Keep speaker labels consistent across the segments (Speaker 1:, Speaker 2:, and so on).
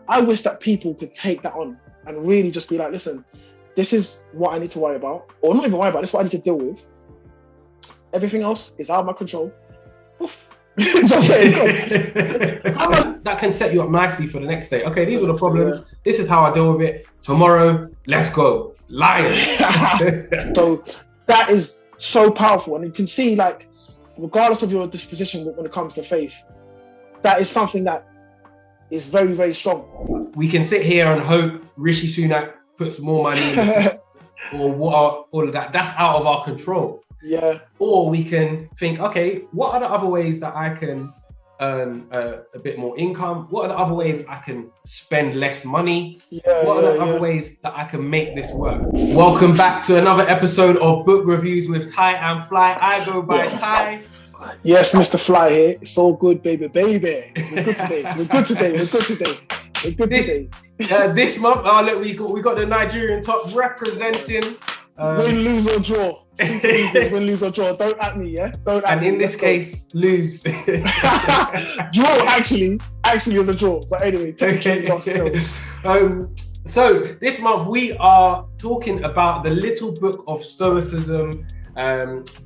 Speaker 1: I wish that people could take that on and really just be like, listen, this is what I need to worry about, or not even worry about, this is what I need to deal with. Everything else is out of my control. Oof. Just saying,
Speaker 2: that can set you up nicely for the next day. Okay, these are the problems. Yeah. This is how I deal with it. Tomorrow, let's go. Lion.
Speaker 1: So that is so powerful. And you can see, like, regardless of your disposition when it comes to faith, that is something that is very, very strong.
Speaker 2: We can sit here and hope Rishi Sunak puts more money in the system or what, all of that. That's out of our control.
Speaker 1: Yeah.
Speaker 2: Or we can think, okay, what are the other ways that I can earn a bit more income? What are the other ways I can spend less money? What are the other ways that I can make this work? Welcome back to another episode of Book Reviews with Ty and Fly. I go by Ty.
Speaker 1: Yes, Mr. Fly here. It's all good, baby. We're good today.
Speaker 2: This month, look, we got the Nigerian top representing.
Speaker 1: Win, lose or draw. Win, lose or draw. Don't at me, yeah? Don't at me.
Speaker 2: And in this case, lose.
Speaker 1: Draw actually is a draw. But anyway, technically lost still.
Speaker 2: So this month we are talking about the Little Book of Stoicism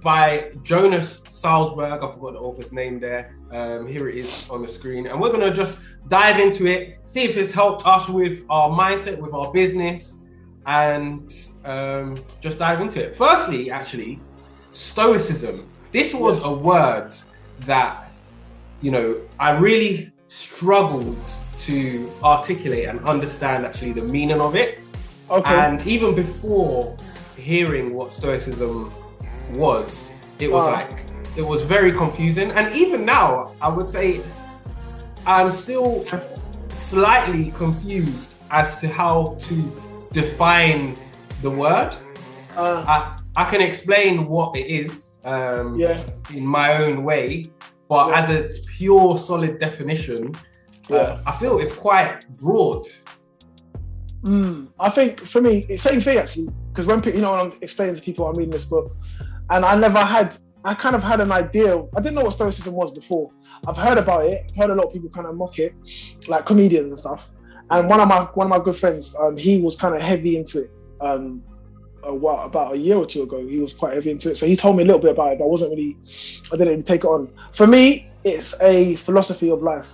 Speaker 2: by Jonas Salzberg. I forgot the author's name there. Here it is on the screen. And we're going to just dive into it, see if it's helped us with our mindset, with our business, and just dive into it. Firstly, actually, Stoicism. This was a word that, I really struggled to articulate and understand actually the meaning of it.
Speaker 1: Okay.
Speaker 2: And even before hearing what Stoicism was, it was very confusing. And even now, I would say I'm still slightly confused as to how to define the word. I can explain what it is in my own way, but as a pure solid definition, I feel it's quite broad.
Speaker 1: I think for me, it's same thing actually, because when I'm explaining to people I'm reading this book, and I kind of had an idea. I didn't know what Stoicism was before. I've heard about it. I've heard a lot of people kind of mock it, like comedians and stuff. And one of my good friends, he was kind of heavy into it. About a year or two ago, he was quite heavy into it. So he told me a little bit about it, but I didn't really take it on. For me, it's a philosophy of life.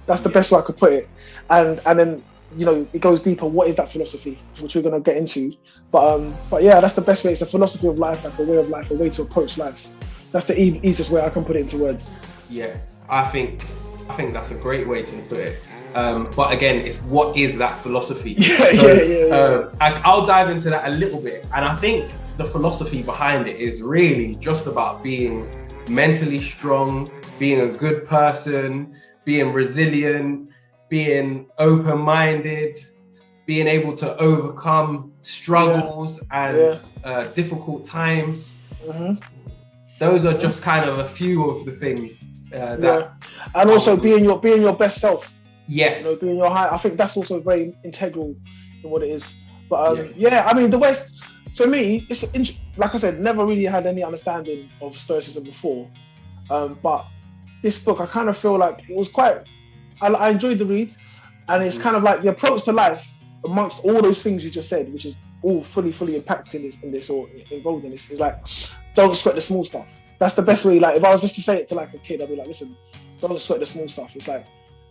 Speaker 1: That's the best way I could put it. And then, it goes deeper. What is that philosophy, which we're going to get into? But yeah, that's the best way. It's a philosophy of life, like a way of life, a way to approach life. That's the easiest way I can put it into words.
Speaker 2: Yeah, I think that's a great way to put it. But again, it's what is that philosophy? I'll dive into that a little bit. And I think the philosophy behind it is really just about being mentally strong, being a good person, being resilient, being open-minded, being able to overcome struggles and difficult times. Mm-hmm. Those are just kind of a few of the things
Speaker 1: and also being your best self.
Speaker 2: Yes.
Speaker 1: Being your high. I think that's also very integral in what it is. But I mean, the West, for me, it's like I said, never really had any understanding of Stoicism before. But this book, I kind of feel like it was I enjoyed the read, and it's kind of like the approach to life amongst all those things you just said, which is all fully impacted in this or involved in this. Is like, don't sweat the small stuff. That's the best way. Like, if I was just to say it to like a kid, I'd be like, listen, don't sweat the small stuff. It's like,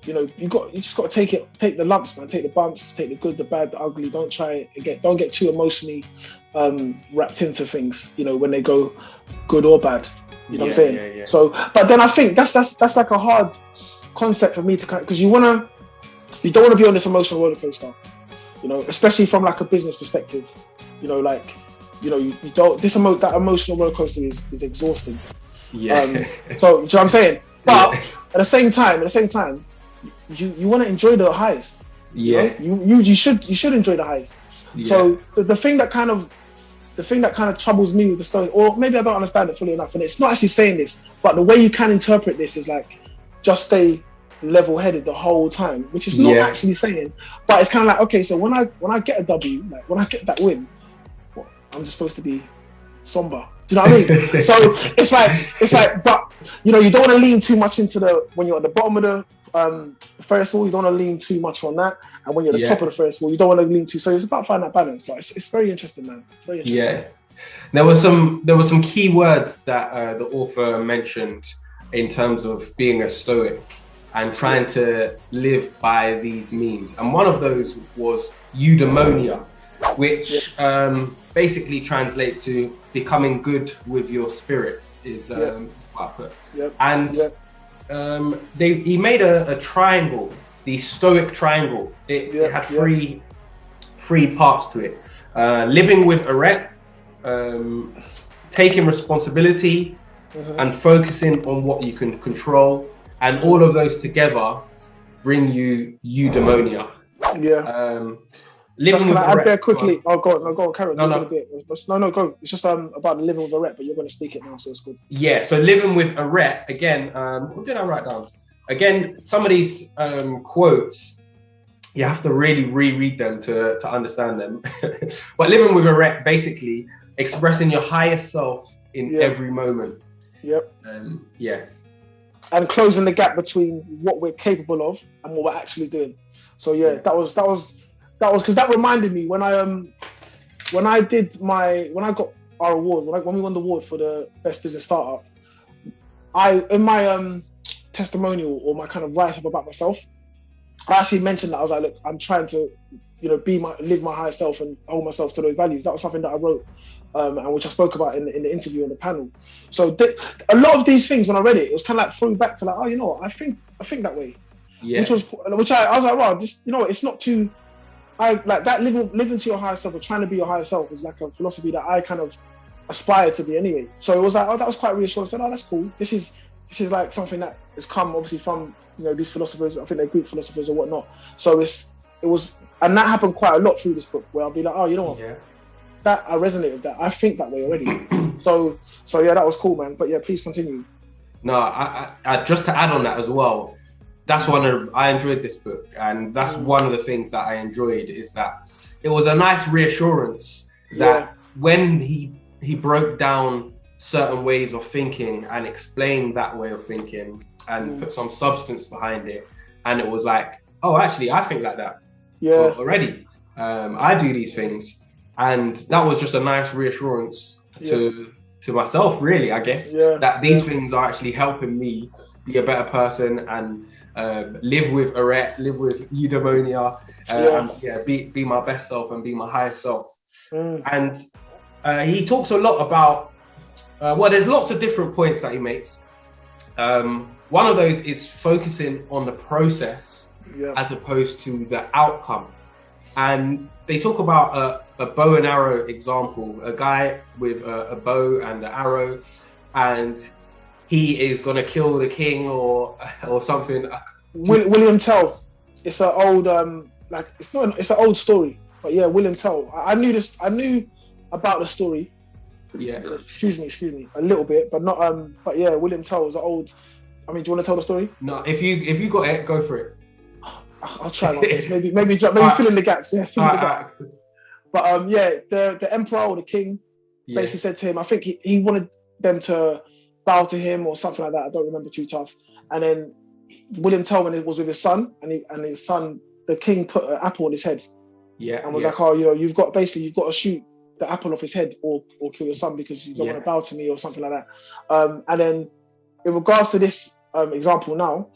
Speaker 1: you just got to take the lumps, man. Take the bumps, take the good, the bad, the ugly. Don't don't get too emotionally wrapped into things, when they go good or bad. You know what I'm saying? Yeah. So, but then I think that's like a hard concept for me to because you don't want to be on this emotional roller coaster, especially from like a business perspective. You don't. That emotional roller coaster is exhausting.
Speaker 2: Yeah.
Speaker 1: So, do you know what I'm saying? But at the same time, you want to enjoy the highs.
Speaker 2: Yeah.
Speaker 1: You should enjoy the highs. Yeah. So the thing that kind of troubles me with the story, or maybe I don't understand it fully enough, and it's not actually saying this, but the way you can interpret this is like, just stay level-headed the whole time, which is not actually saying, but it's kind of like, okay, so when I get a W, like when I get that win, I'm just supposed to be somber. Do you know what I mean? So it's like, but you don't want to lean too much into when you're at the bottom of Ferris wheel, you don't want to lean too much on that, and when you're at the top of the Ferris wheel, you don't want to lean too. So it's about finding that balance. But it's very interesting, man. It's very interesting.
Speaker 2: Yeah, there were some key words that the author mentioned in terms of being a Stoic and trying to live by these means, and one of those was eudaimonia, which basically translates to becoming good with your spirit. Is what I put. And he made a triangle, the Stoic triangle. It had three parts to it: living with a rep, taking responsibility, and focusing on what you can control. And all of those together bring you eudaimonia.
Speaker 1: Living with a rep. There quickly. Go on, Karen. No, go. It's just about living with a rep, but you're going to speak it now, so it's good.
Speaker 2: Yeah. So living with a rep again. What did I write down? Again, some of these quotes, you have to really reread them to understand them. But living with a rep, basically expressing your highest self in every moment. And
Speaker 1: closing the gap between what we're capable of and what we're actually doing. So that was because that reminded me when I got our award, when we won the award for the best business startup, in my testimonial or my kind of write up about myself, I actually mentioned that I was like, look, I'm trying to, live my higher self and hold myself to those values. That was something that I wrote, and which I spoke about in the interview on the panel. So a lot of these things, when I read it, it was kind of like throwing back to like, oh, you know what, I think that way. Yeah. Which I was like, wow, just it's not too. I like that living to your higher self or trying to be your higher self is like a philosophy that I kind of aspire to be anyway. So it was like, oh, that was quite reassuring. I said, oh, that's cool. This is like something that has come obviously from these philosophers. I think they're Greek philosophers or whatnot. So it was, and that happened quite a lot through this book where I'll be like, oh, you know what, that I resonate with that. I think that way already. so yeah, that was cool, man. But yeah, please continue.
Speaker 2: No, I just to add on that as well. That's I enjoyed this book, and that's one of the things that I enjoyed is that it was a nice reassurance that when he broke down certain ways of thinking and explained that way of thinking and put some substance behind it, and it was like, oh, actually, I think like that already. I do these things, and that was just a nice reassurance to myself, really, I guess, that these things are actually helping me be a better person and live with eudaimonia, be my best self and be my higher self. And he talks a lot about there's lots of different points that he makes. One of those is focusing on the process as opposed to the outcome. And they talk about a bow and arrow example, a guy with a bow and an arrow, and he is going to kill the king or something.
Speaker 1: William Tell. It's an old it's an old story, but yeah, William Tell. I knew about the story. Yeah. Excuse me, a little bit, but not but yeah, William Tell was an old. I mean, do you want to tell the story?
Speaker 2: No, if you got it, go for it.
Speaker 1: I'll try my best. Maybe fill in the gaps. Yeah, fill in the gaps. But the emperor or the king basically said to him, I think he wanted them to bow to him or something like that. I don't remember too tough. And then William Tell, when it was with his son, and his son, the king put an apple on his head. Yeah. And was like, oh, you've got to shoot the apple off his head or kill your son because you don't want to bow to me or something like that. And then in regards to this example now,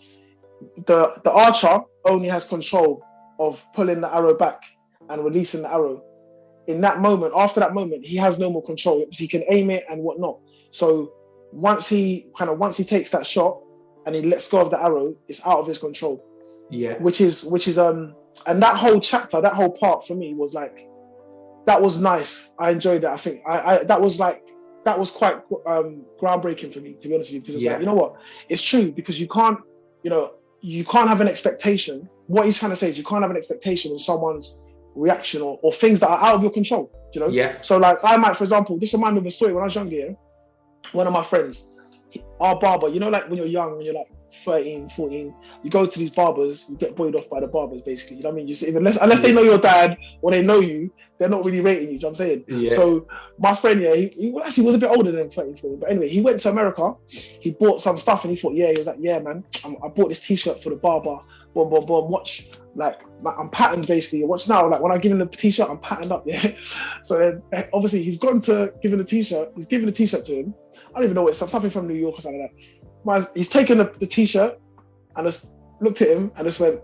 Speaker 1: the archer only has control of pulling the arrow back and releasing the arrow. In that moment, after that moment, he has no more control. He can aim it and whatnot. So once he takes that shot and he lets go of the arrow, it's out of his control. Yeah. Which is and that whole chapter, that whole part for me was like, that was nice. I enjoyed that. I think that was quite groundbreaking for me, to be honest with you, because it's like, you know what, it's true, because you can't have an expectation. What he's trying to say is you can't have an expectation of someone's reaction or things that are out of your control, Yeah. So like I might, for example, this reminded me of a story when I was younger. One of my friends, our barber, like when you're young, when you're like 13, 14, you go to these barbers, you get buoyed off by the barbers, basically. You know what I mean? You see, unless they know your dad or they know you, they're not really rating you. You know what I'm saying?
Speaker 2: Yeah.
Speaker 1: So my friend, he actually was a bit older than 13, 14. But anyway, he went to America. He bought some stuff and he thought, he was like, yeah, man, I bought this T-shirt for the barber. Boom, boom, boom. Watch, like, I'm patterned, basically. Watch now, like, when I give him the T-shirt, I'm patterned up, yeah? So then, obviously, he's gone to give him the T-shirt. He's giving the T-shirt to him. I don't even know what it's something from New York or something like that. He's taken the T-shirt and just looked at him and just went,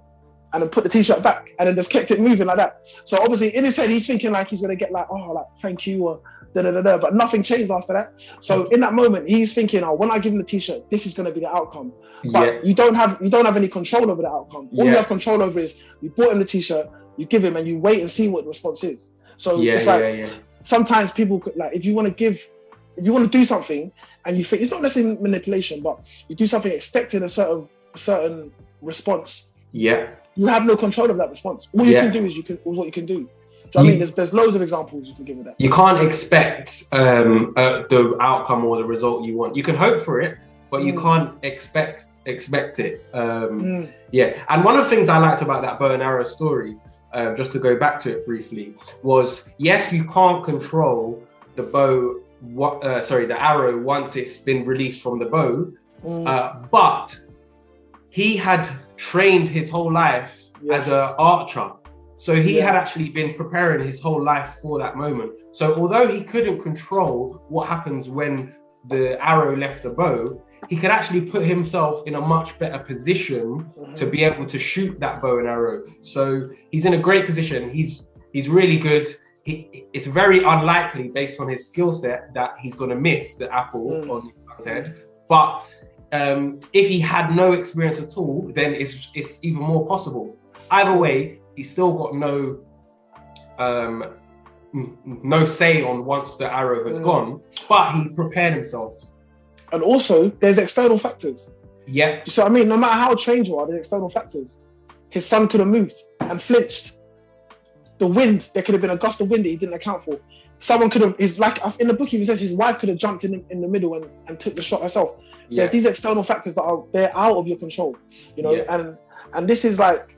Speaker 1: and then put the T-shirt back and then just kept it moving like that. So obviously in his head, he's thinking like he's going to get like, oh, like, thank you, or da-da-da-da, but nothing changed after that. So in that moment, he's thinking, oh, when I give him the T-shirt, this is going to be the outcome. But you don't have any control over the outcome. All you have control over is you bought him the T-shirt, you give him, and you wait and see what the response is. So it's like, sometimes people could, like, if you want to do something and you think, it's not necessarily manipulation, but you do something expecting a certain response. Yeah. You have no control of that response. All you can do is what you can do. Do you know what I mean? There's loads of examples you can give of that.
Speaker 2: You can't expect the outcome or the result you want. You can hope for it, but you can't expect it. Yeah. And one of the things I liked about that bow and arrow story, just to go back to it briefly, was yes, you can't control the bow. The arrow once it's been released from the bow, but he had trained his whole life as an archer. So he had actually been preparing his whole life for that moment. So although he couldn't control what happens when the arrow left the bow, he could actually put himself in a much better position to be able to shoot that bow and arrow. So he's in a great position. He's really good. It's very unlikely, based on his skill set, that he's going to miss the apple on his head. But if he had no experience at all, then it's even more possible. Either way, he's still got no say on once the arrow has gone, but he prepared himself.
Speaker 1: And also, there's external factors.
Speaker 2: Yeah.
Speaker 1: So I mean, no matter how trained you are, there's external factors. His son could have moved and flinched. The wind, there could have been a gust of wind that he didn't account for. Someone could have, in the book he says his wife could have jumped in the middle and took the shot herself. Yeah. There's these external factors that they're out of your control, you know, and this is like,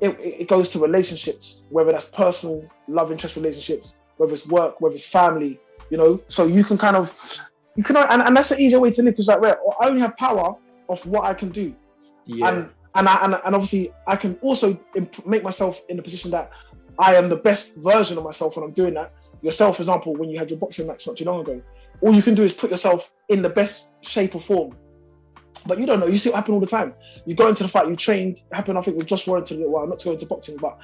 Speaker 1: it goes to relationships, whether that's personal love interest relationships, whether it's work, whether it's family, you know, so you can and that's an easier way to live, because like, I only have power of what I can do. Yeah. And obviously I can also make myself in the position that I am the best version of myself when I'm doing that. Yourself, for example, when you had your boxing match not too long ago, all you can do is put yourself in the best shape or form. But you don't know, you see what happen all the time. You go into the fight, you trained, happened I think with Josh Warrington a little while, not to go into boxing, but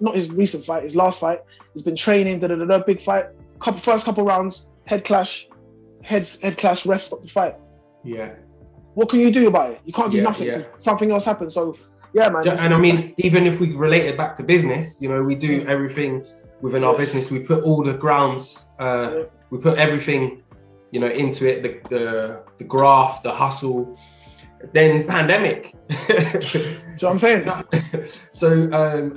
Speaker 1: not his recent fight, his last fight, he's been training, big fight, first couple rounds, head clash, ref stop the fight. Yeah. What can you do about it? You can't do nothing. Yeah. Something else happens. So, yeah, man.
Speaker 2: And I mean, even if we relate it back to business, you know, we do everything within our business. We put all the grounds, we put everything, you know, into it. The graft, the hustle. Then pandemic.
Speaker 1: Do you know what I'm saying?
Speaker 2: So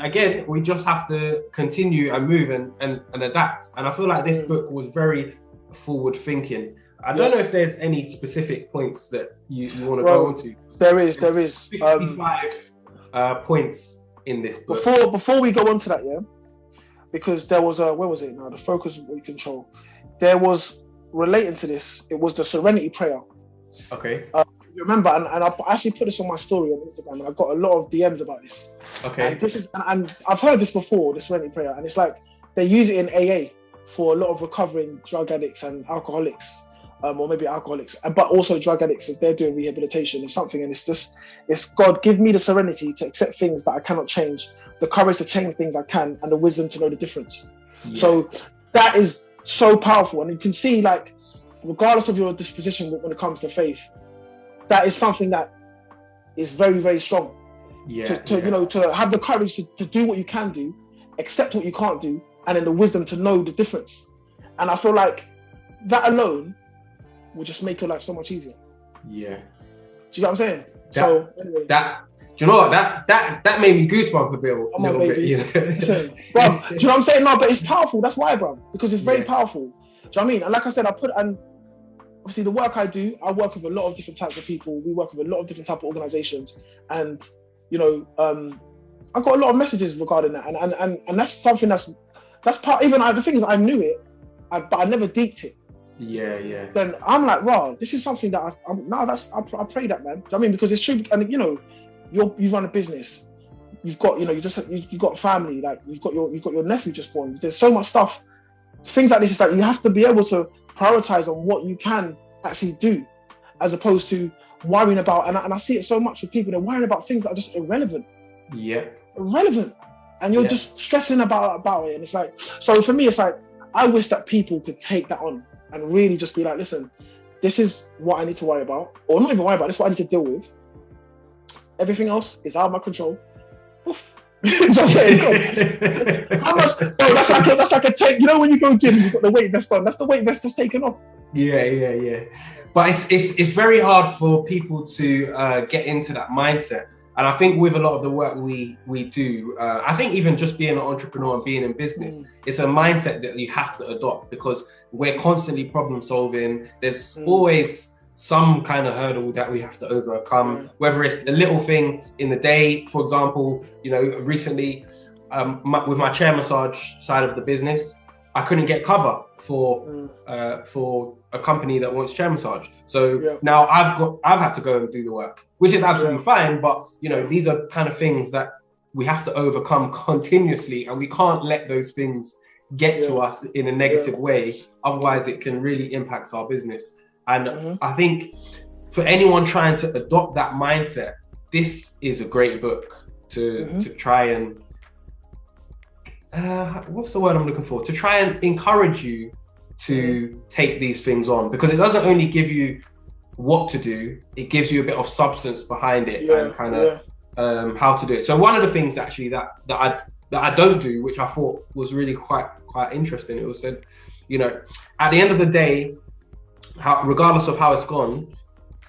Speaker 2: again, we just have to continue and move and adapt. And I feel like this book was very forward thinking. I don't know if there's any specific points that you want to go on to.
Speaker 1: There is
Speaker 2: 55 points in this book.
Speaker 1: Before we go on to that, because there was where was it now? The focus of what you control. There was, relating to this, it was the serenity prayer.
Speaker 2: Okay.
Speaker 1: You remember, and I actually put this on my story on Instagram, and I got a lot of DMs about this.
Speaker 2: Okay.
Speaker 1: And I've heard this before, the serenity prayer, and it's like they use it in AA for a lot of recovering drug addicts and alcoholics. Or maybe alcoholics, but also drug addicts, if they're doing rehabilitation or something. And it's God, give me the serenity to accept things that I cannot change, the courage to change things I can, and the wisdom to know the difference. Yeah. So that is so powerful. And you can see, like, regardless of your disposition when it comes to faith, that is something that is very, very strong. Yeah. You know, to have the courage to do what you can do, accept what you can't do, and then the wisdom to know the difference. And I feel like that alone will just make your life so much easier.
Speaker 2: Yeah.
Speaker 1: Do you know what I'm saying?
Speaker 2: Anyway. Do you know what? That made me goosebump a little bit. You know?
Speaker 1: Listen, bro, do you know what I'm saying? No, but it's powerful. That's why, bro. Because it's very powerful. Do you know what I mean? And like I said, obviously the work I do, I work with a lot of different types of people. We work with a lot of different types of organizations, and you know, I got a lot of messages regarding that, and that's something that's part. Even the thing is, I knew it, but I never deeped it.
Speaker 2: Yeah.
Speaker 1: Then I'm like, wow, this is something that I pray that, man. Do you know what I mean? Because it's true, and you know, you run a business. You've got, you know, you've got family. Like you've got your nephew just born. There's so much stuff. Things like this, it's like you have to be able to prioritize on what you can actually do, as opposed to worrying about. And I see it so much with people. They're worrying about things that are just irrelevant.
Speaker 2: Yeah.
Speaker 1: Irrelevant, and you're just stressing about it. And it's like, so for me, it's like I wish that people could take that on and really just be like, listen, this is what I need to worry about, or not even worry about. This is what I need to deal with. Everything else is out of my control. Oof. Just saying, how much? No, that's like a take. You know, when you go gym, you've got the weight vest on. That's the weight vest just taken off.
Speaker 2: Yeah. But it's very hard for people to get into that mindset. And I think with a lot of the work we do, I think even just being an entrepreneur and being in business, it's a mindset that you have to adopt, because we're constantly problem solving. There's always some kind of hurdle that we have to overcome, whether it's a little thing in the day. For example, you know, recently with my chair massage side of the business, I couldn't get cover for a company that wants chair massage. So now I've had to go and do the work, which is absolutely fine. But you know, these are kind of things that we have to overcome continuously, and we can't let those things get to us in a negative way. Otherwise, it can really impact our business. And I think for anyone trying to adopt that mindset, this is a great book to try and what's the word I'm looking for? To try and encourage you to take these things on, because it doesn't only give you what to do, it gives you a bit of substance behind it and kind of how to do it. So one of the things actually that I don't do, which I thought was really quite interesting, it was said, you know, at the end of the day, regardless of how it's gone,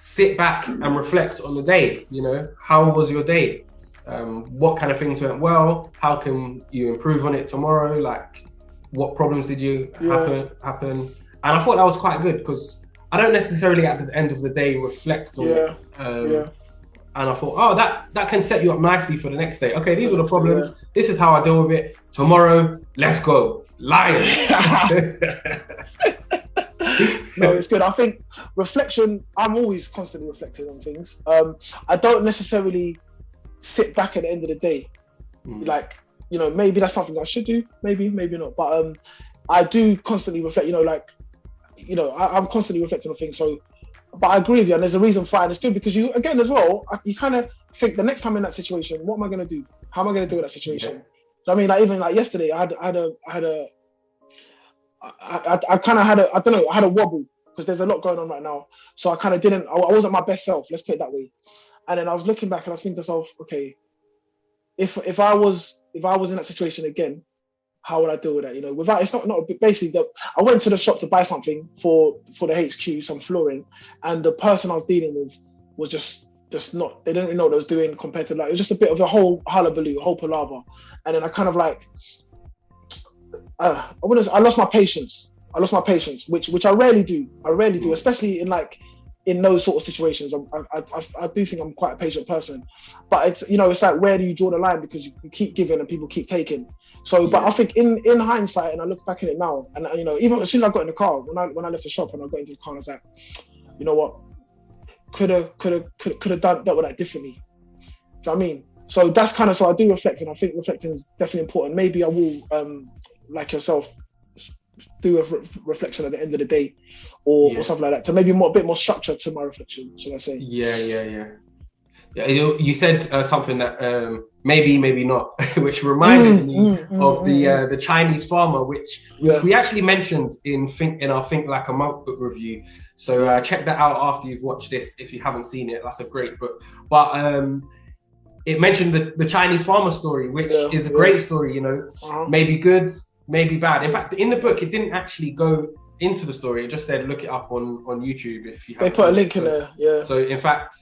Speaker 2: sit back and reflect on the day. You know, how was your day? What kind of things went well? How can you improve on it tomorrow? Like, what problems did you happen? And I thought that was quite good, because I don't necessarily at the end of the day reflect on it. And I thought, oh, that can set you up nicely for the next day. Okay, these are the problems. This is how I deal with it. Tomorrow, let's go. Lions.
Speaker 1: No, it's good. I think reflection, I'm always constantly reflecting on things. I don't necessarily sit back at the end of the day. Like, you know, maybe that's something I should do, maybe not. But I do constantly reflect, you know, like, you know, I'm constantly reflecting on things. So, but I agree with you, and there's a reason for it. And it's good because you, again, as well, you kind of think the next time in that situation, what am I going to do? How am I going to deal with that situation? I mean, like, even like yesterday, I kind of had a wobble, because there's a lot going on right now. So I kind of I wasn't my best self, let's put it that way. And then I was looking back and I was thinking to myself, okay, if I was in that situation again, how would I deal with that? You know, it's not basically that I went to the shop to buy something for the HQ, some flooring, and the person I was dealing with was just not, they didn't really know what they was doing compared to, like, it was just a bit of a whole hullabaloo, a whole palaver. And then I kind of like, I lost my patience. Which I rarely do. Especially in those sort of situations. I do think I'm quite a patient person, but it's, you know, it's like, where do you draw the line? Because you keep giving and people keep taking. So, but I think in hindsight, and I look back at it now, and you know, even as soon as I got in the car, when I left the shop and I got into the car, I was like, you know what, could have dealt with that differently. Do you know what I mean? So that's kind of, so I do reflect, and I think reflecting is definitely important. Maybe I will, like yourself, do a reflection at the end of the day, or something like that, to maybe a bit more structure to my reflection, should I say? Yeah.
Speaker 2: You said something that maybe not, which reminded me of the Chinese farmer, which we actually mentioned in our Think Like a Monk book review. So check that out after you've watched this if you haven't seen it. That's a great book. But it mentioned the Chinese farmer story, which is a great story. You know, maybe good, maybe bad. In fact, in the book, it didn't actually go into the story. It just said look it up on YouTube if you have. They
Speaker 1: put a link in there. Yeah.
Speaker 2: So in fact,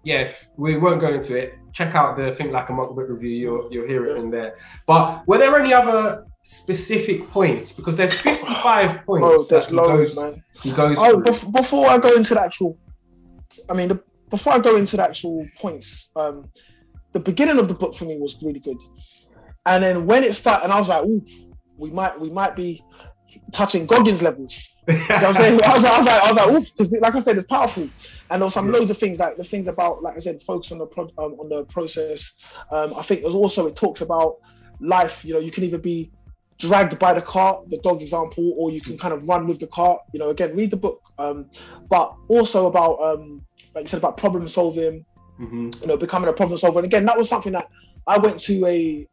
Speaker 2: if we won't go into it, check out the Think Like a Monk book review. You'll hear it in there. But were there any other specific points? Because there's 55 points.
Speaker 1: Oh, there's loads, man.
Speaker 2: He goes
Speaker 1: before I go into the actual, before I go into the actual points, the beginning of the book for me was really good, and then when it started, and I was like, ooh, we might be touching Goggins levels. You know what I'm saying? I was like, ooh, because like I said, it's powerful, and there was some loads of things, like the things about, like I said, focus on the process. I think there's also, it talks about life. You know, you can either be dragged by the cart, the dog example, or you can kind of run with the cart. You know, again, read the book, but also about like you said, about problem solving. You know, becoming a problem solver. And again, that was something that I went to a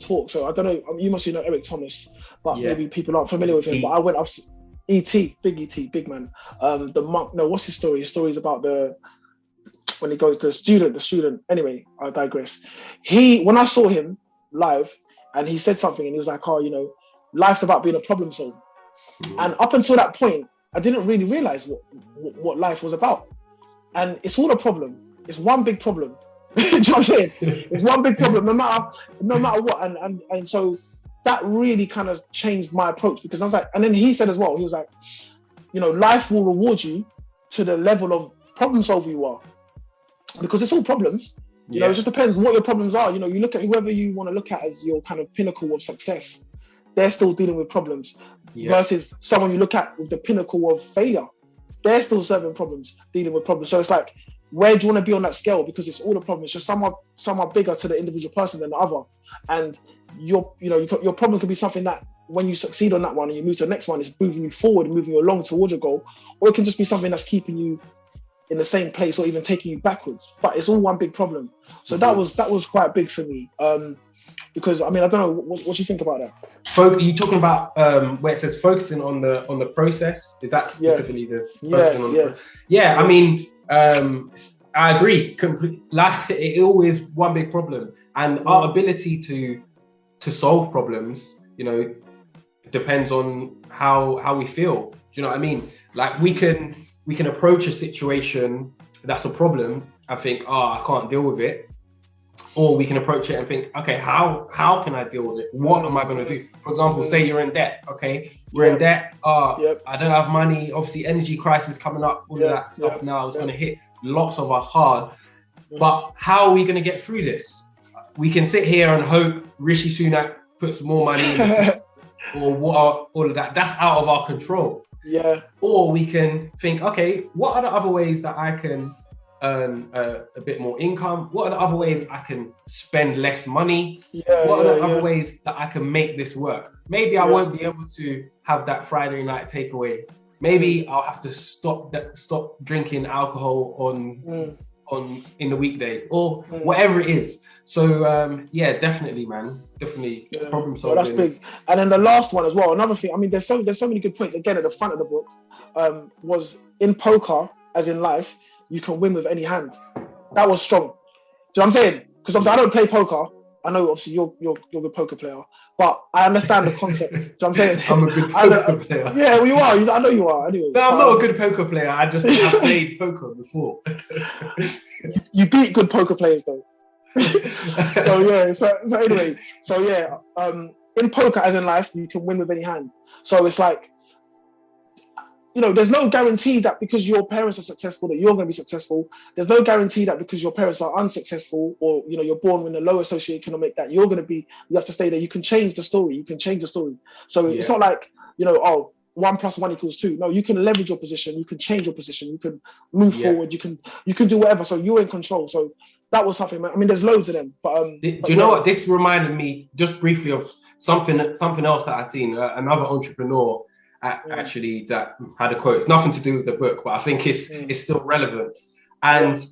Speaker 1: talk. So I don't know, you must know Eric Thomas, but maybe people aren't familiar with him. But I went up. Big man. The monk. No, what's his story? His story is about when he goes, the student. Anyway, I digress. When I saw him live, and he said something, and he was like, "Oh, you know, life's about being a problem solver." And up until that point, I didn't really realize what life was about. And it's all a problem. It's one big problem. Do you know what I'm saying? It's one big problem, no matter what. And so that really kind of changed my approach, because I was like, and then he said as well, he was like, you know, life will reward you to the level of problem solver you are, because it's all problems. You know, it just depends what your problems are. You know, you look at whoever you want to look at as your kind of pinnacle of success, they're still dealing with problems, versus someone you look at with the pinnacle of failure, they're still solving problems, dealing with problems. So it's like, where do you want to be on that scale? Because it's all a problem. It's just somewhat bigger to the individual person than the other. And your problem could be something that when you succeed on that one and you move to the next one, it's moving you forward, moving you along towards your goal. Or it can just be something that's keeping you in the same place or even taking you backwards. But it's all one big problem. So that was quite big for me. Because I don't know, what do you think about that?
Speaker 2: Are you talking about where it says focusing on the process? Is that specifically the focusing on the I agree completely. Like, it always one big problem, and our ability to solve problems, you know, depends on how we feel. Do you know what I mean? Like, we can approach a situation that's a problem and think, I can't deal with it. Or we can approach it and think, okay, how can I deal with it? What am I going to do? For example, say you're in debt. Okay, we're in debt. I don't have money. Obviously, energy crisis coming up. All of that stuff now is going to hit lots of us hard. But how are we going to get through this? We can sit here and hope Rishi Sunak puts more money in the system, or all of that. That's out of our control. Yeah. Or we can think, okay, what are the other ways that I can earn a bit more income? What are the other ways I can spend less money? What are the other ways that I can make this work? Maybe I won't be able to have that Friday night takeaway. Maybe I'll have to stop drinking alcohol on in the weekday, or whatever it is. So definitely, man, definitely problem solving. That's big.
Speaker 1: And then the last one as well. Another thing. There's so many good points. Again, at the front of the book, was in poker, as in life, you can win with any hand. That was strong. Do you know what I'm saying? Because obviously I don't play poker. I know obviously you're a good poker player, but I understand the concept. Do you know what I'm saying?
Speaker 2: I'm a good poker player.
Speaker 1: Yeah, well, you are. I know you are. Anyway.
Speaker 2: No, I'm not a good poker player. I just have played poker before.
Speaker 1: You beat good poker players though. So anyway, in poker, as in life, you can win with any hand. So it's like, you know, there's no guarantee that because your parents are successful that you're going to be successful. There's no guarantee that because your parents are unsuccessful, or, you know, you're born in a lower socioeconomic, that you're going to be, you have to stay there. You can change the story. So it's not like, you know, 1 + 1 = 2. No, you can leverage your position. You can change your position. You can move forward. You can do whatever. So you're in control. So that was something. There's loads of them. But
Speaker 2: do you know what? This reminded me just briefly of something else that I seen. Another entrepreneur actually that had a quote. It's nothing to do with the book, but I think it's still relevant. And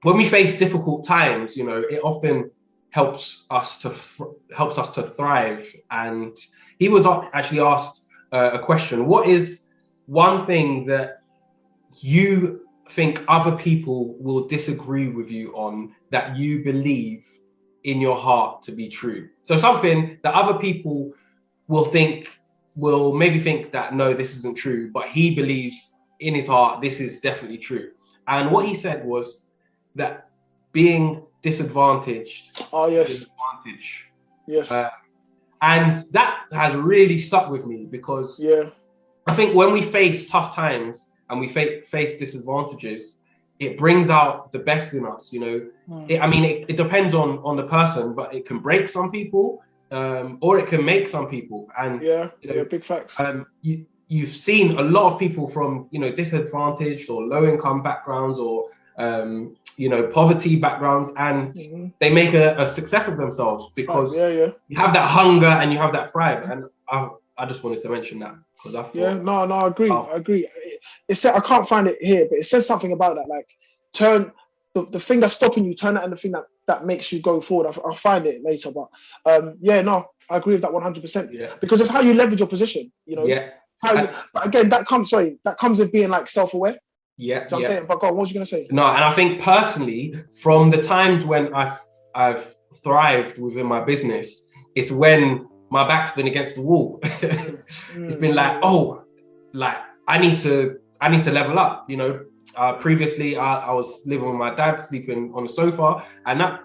Speaker 2: when we face difficult times, you know, it often helps us to thrive. And he was actually asked a question: what is one thing that you think other people will disagree with you on that you believe in your heart to be true? So something that other people will maybe think that, no, this isn't true, but he believes in his heart this is definitely true. And what he said was that being disadvantaged
Speaker 1: is an advantage. Yes.
Speaker 2: And that has really stuck with me because I think when we face tough times and we face disadvantages, it brings out the best in us, you know. It depends on the person, but it can break some people, or it can make some people. And
Speaker 1: big facts.
Speaker 2: You've seen a lot of people from, you know, disadvantaged or low income backgrounds or you know, poverty backgrounds, and they make a success of themselves because you have that hunger and you have that drive. And I just wanted to mention that because I thought,
Speaker 1: I agree. I agree. It said, I can't find it here, but it says something about that, like turn the thing that's stopping you, turn that into the thing that makes you go forward. I'll find it later, but I agree with that 100%. Because it's how you leverage your position, you know. But again, that comes with being like self-aware. You know what I'm saying? But God, what was you gonna say?
Speaker 2: No, and I think personally, from the times when I've thrived within my business, it's when my back's been against the wall. It's been like, I need to level up. You know, previously I was living with my dad, sleeping on the sofa, and that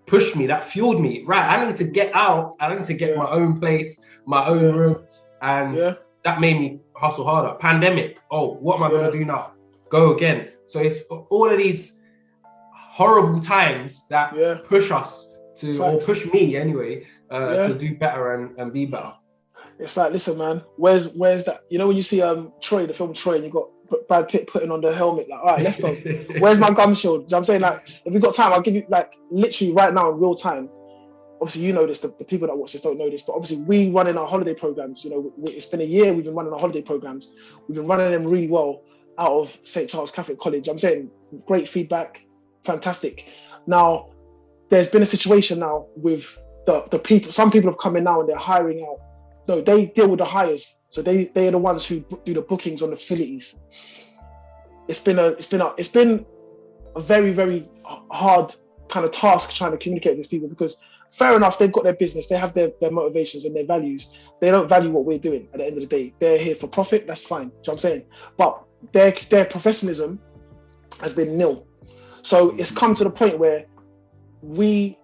Speaker 2: pushed me, that fueled me. Right, I need to get out. I need to get my own place, my own room, and that made me hustle harder. Pandemic. Oh, what am I going to do now? Go again. So it's all of these horrible times that push us to, or push me anyway, to do better and be better.
Speaker 1: It's like, listen, man, where's that? You know, when you see Troy, the film Troy, and you got Brad Pitt putting on the helmet, like, all right, let's go. Where's my gum shield? You know what I'm saying? Like, if we've got time, I'll give you, like, literally right now in real time. Obviously, you know this, the people that watch this don't know this, but obviously we run in our holiday programs. You know, it's been a year we've been running our holiday programs. We've been running them really well out of St. Charles Catholic College. I'm saying great feedback, fantastic. Now, there's been a situation now with the people. Some people have come in now and they're hiring out. No, they deal with the hires. So they are the ones who do the bookings on the facilities. It's been a very, very hard kind of task trying to communicate with these people, because fair enough, they've got their business, they have their motivations and their values. They don't value what we're doing at the end of the day. They're here for profit, that's fine. Do you know what I'm saying? But their professionalism has been nil. So it's come to the point where we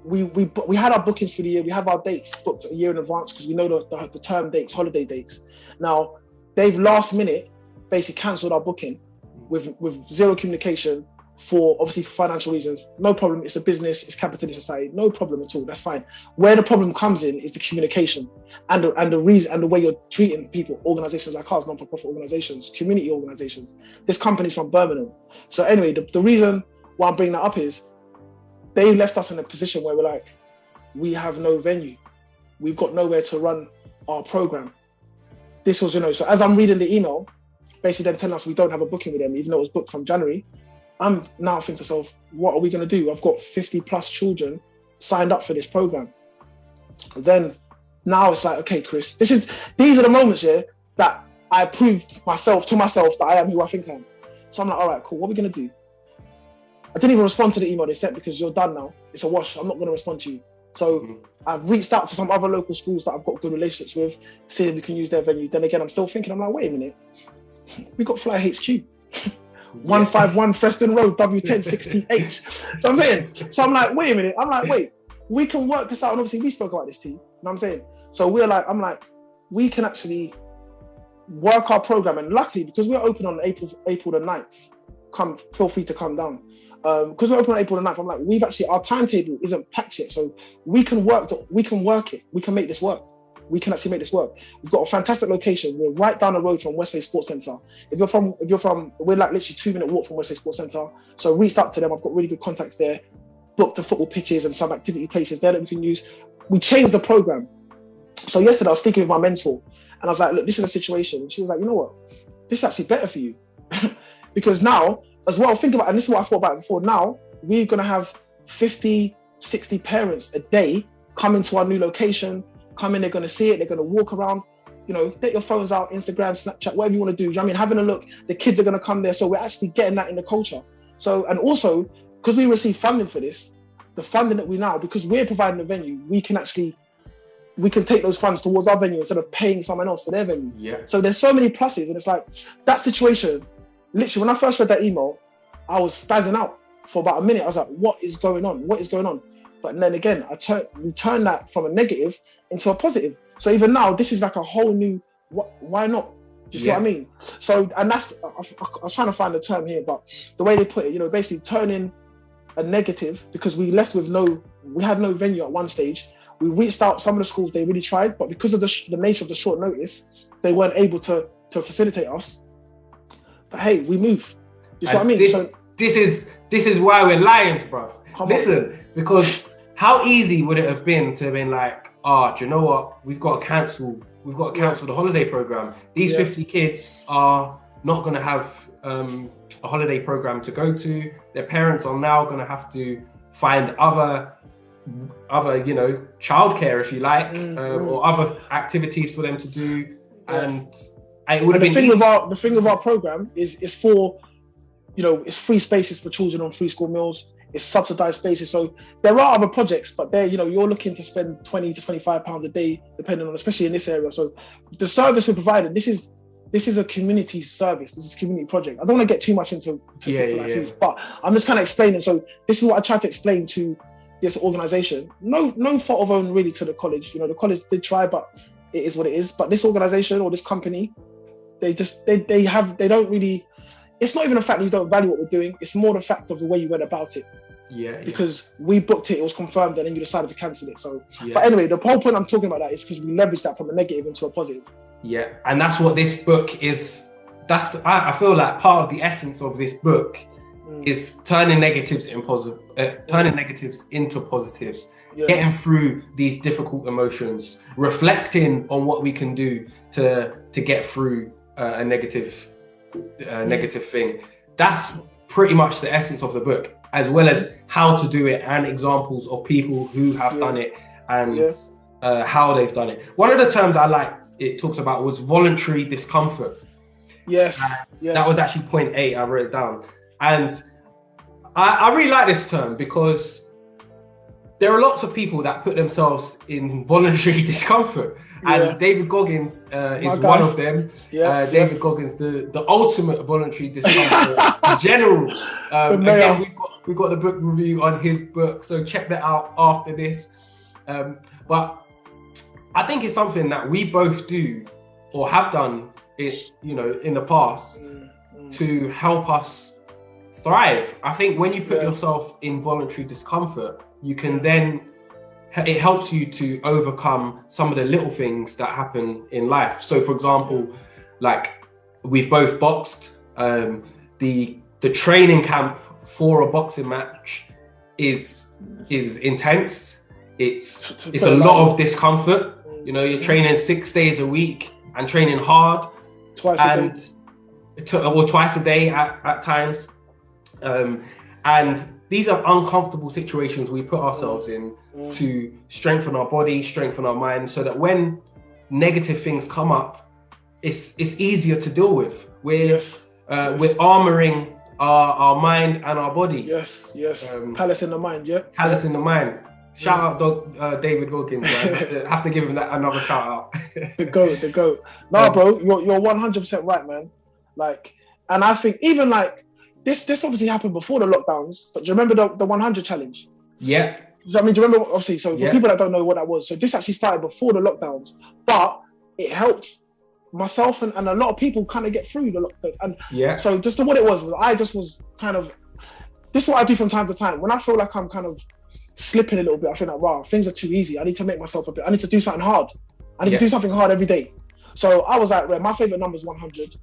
Speaker 1: had our bookings for the year. We have our dates booked a year in advance because we know the term dates, holiday dates. Now, they've last minute basically cancelled our booking with zero communication for obviously financial reasons. No problem. It's a business. It's capitalist society. No problem at all. That's fine. Where the problem comes in is the communication and the reason and the way you're treating people. Organizations like ours, non-for-profit organizations, community organizations. This company's from Birmingham. So anyway, the reason why I'm bringing that up is they left us in a position where we're like, we have no venue. We've got nowhere to run our program. This was, so as I'm reading the email, basically them telling us we don't have a booking with them, even though it was booked from January, I'm now thinking to myself, what are we going to do? I've got 50 plus children signed up for this program. Then now it's like, okay, Chris, these are the moments here that I proved to myself that I am who I think I am. So I'm like, all right, cool. What are we going to do? I didn't even respond to the email they sent because you're done now. It's a wash. I'm not going to respond to you. So I've reached out to some other local schools that I've got good relationships with, see if we can use their venue. Then again, I'm still thinking, I'm like, wait a minute. We got Fly HQ. 151 Preston Road, W1060H. So I'm saying, I'm like, wait a minute. I'm like, wait, we can work this out. And obviously we spoke about this, T. You know what I'm saying? So I'm like, we can actually work our program. And luckily, because we're open on April the 9th, feel free to come down. Because we're open on April the 9th, I'm like, our timetable isn't packed yet. So we can work it. We can make this work. We can actually make this work. We've got a fantastic location. We're right down the road from Westway Sports Centre. If you're from, we're like literally 2-minute walk from Westway Sports Centre. So reached out to them. I've got really good contacts there. Booked the football pitches and some activity places there that we can use. We changed the program. So yesterday I was speaking with my mentor and I was like, look, this is a situation. And she was like, you know what? This is actually better for you. Because now, as well, think about, and this is what I thought about before. Now, we're going to have 50, 60 parents a day come into our new location. Come in, they're going to see it, they're going to walk around, get your phones out, Instagram, Snapchat, whatever you want to do. You know what I mean? Having a look, the kids are going to come there. So we're actually getting that in the culture. So, and also, because we receive funding for this, the funding that because we're providing a venue, we can take those funds towards our venue instead of paying someone else for their venue.
Speaker 2: Yeah.
Speaker 1: So there's so many pluses. And it's like, that situation, literally, when I first read that email, I was spazzing out for about a minute. I was like, what is going on? What is going on? But then again, we turn that from a negative into a positive. So even now, this is like a whole new, why not? Do you see what I mean? So, and that's, I was trying to find the term here, but the way they put it, you know, basically turning a negative, because we had no venue at one stage. We reached out, some of the schools, they really tried, but because of the nature of the short notice, they weren't able to facilitate us. But hey, we move. You see what I mean?
Speaker 2: This is why we're Lions, bruv. Listen, because how easy would it have been to have been like, do you know what? We've got to cancel the holiday program. These 50 kids are not going to have a holiday program to go to. Their parents are now going to have to find other you know, childcare, if you like, or other activities for them to do. And it would have been
Speaker 1: the thing with our program is for, you know, it's free spaces for children on free school meals. It's subsidized spaces. So there are other projects, but they're, you know, you're looking to spend 20 to 25 pounds a day, depending on, especially in this area. So the service we're providing, this is a community service. This is a community project. I don't want to get too much into FFLY, but I'm just kind of explaining. So this is what I tried to explain to this organization. No fault of own really to the college. You know, the college did try, but it is what it is. But this organization or this company, they don't really, it's not even the fact that you don't value what we're doing. It's more the fact of the way you went about it. Because we booked it was confirmed, and then you decided to cancel it. So, but anyway, the whole point I'm talking about that is because we leveraged that from a negative into a positive. Yeah,
Speaker 2: and that's what this book is. I feel like part of the essence of this book is turning negatives into positives, getting through these difficult emotions, reflecting on what we can do to get through a negative thing. That's pretty much the essence of the book, as well as how to do it and examples of people who have done it and how they've done it. One of the terms I liked it talks about was voluntary discomfort. That was actually point 8. I wrote it down, and I really like this term because there are lots of people that put themselves in voluntary discomfort, and David Goggins is one of them. David Goggins, the ultimate voluntary discomfort general. Again, we got the book review on his book, so check that out after this. But I think it's something that we both do or have done it, you know, in the past to help us thrive. I think when you put yourself in voluntary discomfort, you can then, it helps you to overcome some of the little things that happen in life. So for example, like we've both boxed, the training camp for a boxing match is intense. It's a lot of discomfort. You know, you're training 6 days a week and training hard. Twice a day at times. And these are uncomfortable situations we put ourselves in to strengthen our body, strengthen our mind, so that when negative things come up, it's easier to deal with. We're armoring our mind and our body.
Speaker 1: Palace in the mind,
Speaker 2: Palace in the mind. Shout out David Goggins. Have to give him that another shout out.
Speaker 1: The goat. No, bro, you're 100% right, man. Like, and I think even like this obviously happened before the lockdowns. But do you remember the 100 challenge?
Speaker 2: Yeah.
Speaker 1: I mean, do you remember? Obviously, so for people that don't know what that was, so this actually started before the lockdowns, but it helped myself and a lot of people kind of get through the lockdown. And so just what it was I just was kind of, this is what I do from time to time when I feel like I'm kind of slipping a little bit. I feel like, wow, things are too easy. I need to make myself I need to do something hard. I need to do something hard every day. So I was like, my favorite number is 100.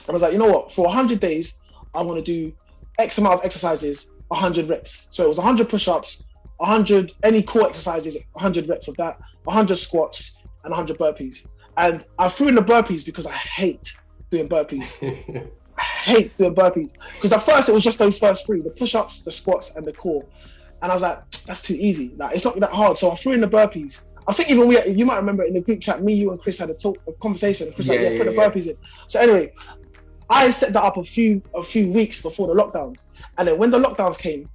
Speaker 1: I was like, you know what? For 100 days, I want to do X amount of exercises, 100 reps. So it was 100 push-ups, 100 any core exercises, 100 reps of that, 100 squats, and 100 burpees. And I threw in the burpees because I hate doing burpees. I hate doing burpees because at first it was just those first 3: the push-ups, the squats, and the core. And I was like, that's too easy. Like, it's not that hard. So I threw in the burpees. I think even you might remember in the group chat, me, you, and Chris had a conversation. And Chris put the burpees in. So anyway, I set that up a few weeks before the lockdown. And then when the lockdowns came,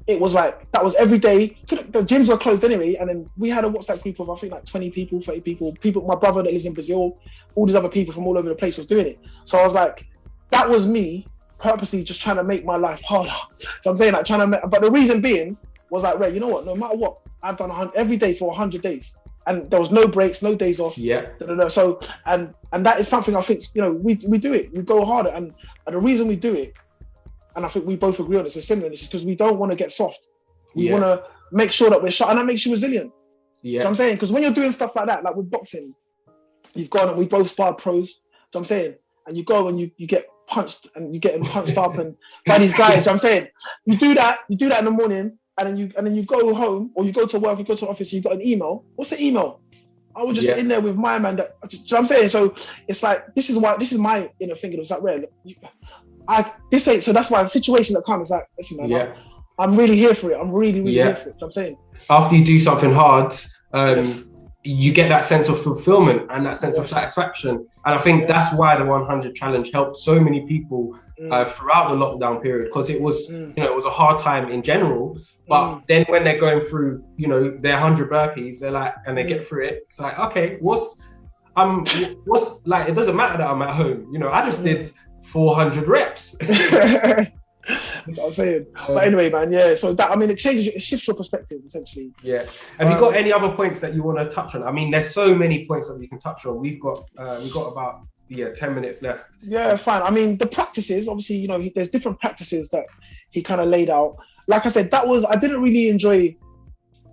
Speaker 1: it was like, that was every day. The gyms were closed anyway. And then we had a WhatsApp group of, I think, like 20 people, 30 people, my brother that lives in Brazil, all these other people from all over the place was doing it. So I was like, that was me purposely just trying to make my life harder. So I'm saying, like, but the reason being, was like, right, you know what? No matter what, I've done every day for 100 days, and there was no breaks, no days off.
Speaker 2: Yeah.
Speaker 1: So and that is something I think, you know, we do it. We go harder, and the reason we do it, and I think we both agree on this, we're similar, this is because we don't want to get soft. We want to make sure that we're sharp, and that makes you resilient. Yeah. You know what I'm saying? Because when you're doing stuff like that, like with boxing, you've gone and we both sparred pros. You know what I'm saying? And you go and you get punched, and you get punched up and by these guys. You know what I'm saying? You do that in the morning, and then you go home, or you go to work, you go to the office, you got an email. What's the email? I was just in there with my man. Do you know what I'm saying? So it's like, this is my inner thinking. It's like, so that's why a situation that comes, like, listen, man, I'm really here for it. I'm really here for it. You know what I'm saying?
Speaker 2: After you do something hard, you get that sense of fulfillment and that sense of satisfaction. And I think that's why the 100 challenge helped so many people throughout the lockdown period, because it was, you know, it was a hard time in general. But then when they're going through, you know, their 100 burpees, they're like, and they get through it. It's like, okay, what's like, it doesn't matter that I'm at home. You know, I just did 400 reps.
Speaker 1: That's what I'm saying. But anyway, man, so that, I mean, it shifts your perspective, essentially.
Speaker 2: Yeah. Have you got any other points that you want to touch on? I mean, there's so many points that we can touch on. We've got about 10 minutes left.
Speaker 1: Yeah, fine. I mean, the practices, obviously, you know, there's different practices that he kind of laid out. Like I said, I didn't really enjoy.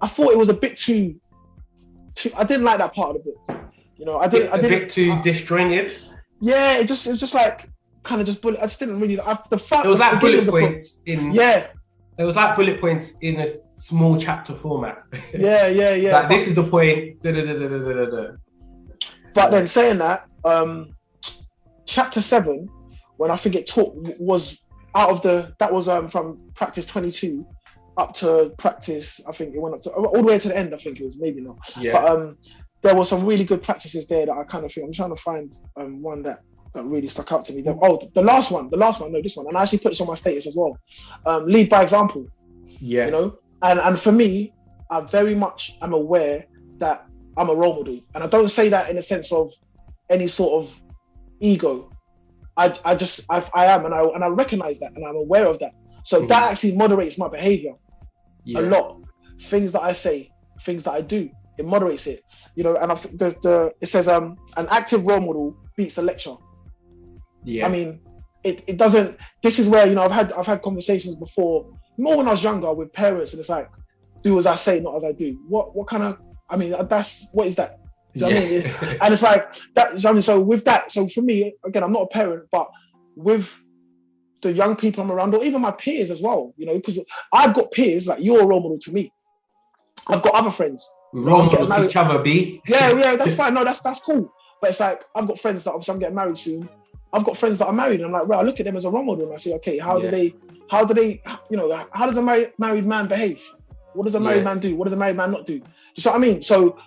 Speaker 1: I thought it was a bit too. I didn't like that part of the book. You know, I didn't. A bit
Speaker 2: too disjointed.
Speaker 1: Yeah, it was just like, kind of just bullet. I just didn't really.
Speaker 2: It was like bullet points in.
Speaker 1: Yeah.
Speaker 2: It was like bullet points in a small chapter format.
Speaker 1: Yeah.
Speaker 2: Like, this is the point.
Speaker 1: But then saying that, chapter 7, when I think it was out of that was from practice 22 up to practice. I think it went up to all the way to the end. I think it was, maybe not. Yeah. But there were some really good practices there that I kind of think, I'm trying to find one that really stuck out to me. The last one, no, this one. And I actually put this on my status as well. Lead by example. Yeah. You know, and for me, I very much am aware that I'm a role model. And I don't say that in a sense of any sort of ego. I am, and I recognize that, and I'm aware of that. So that actually moderates my behavior a lot. Things that I say, things that I do, it moderates it. You know, and it says an active role model beats a lecture. Yeah. I mean, it doesn't. This is where, you know, I've had conversations before, more when I was younger, with parents, and it's like, do as I say, not as I do. What kind of? I mean, what is that? Do you know what I mean? And it's like that. I mean, so with that, so for me, again, I'm not a parent, but with the young people I'm around, or even my peers as well, you know, because I've got peers, like, you're a role model to me. I've got other friends.
Speaker 2: Role models to each other, B.
Speaker 1: Yeah, that's fine. No, that's cool. But it's like, I've got friends that obviously I'm getting married soon. I've got friends that are married, and I'm like, right, I look at them as a role model, and I say, okay, how do they, you know, how does a married man behave? What does a married man do? What does a married man not do? You know what I mean? So,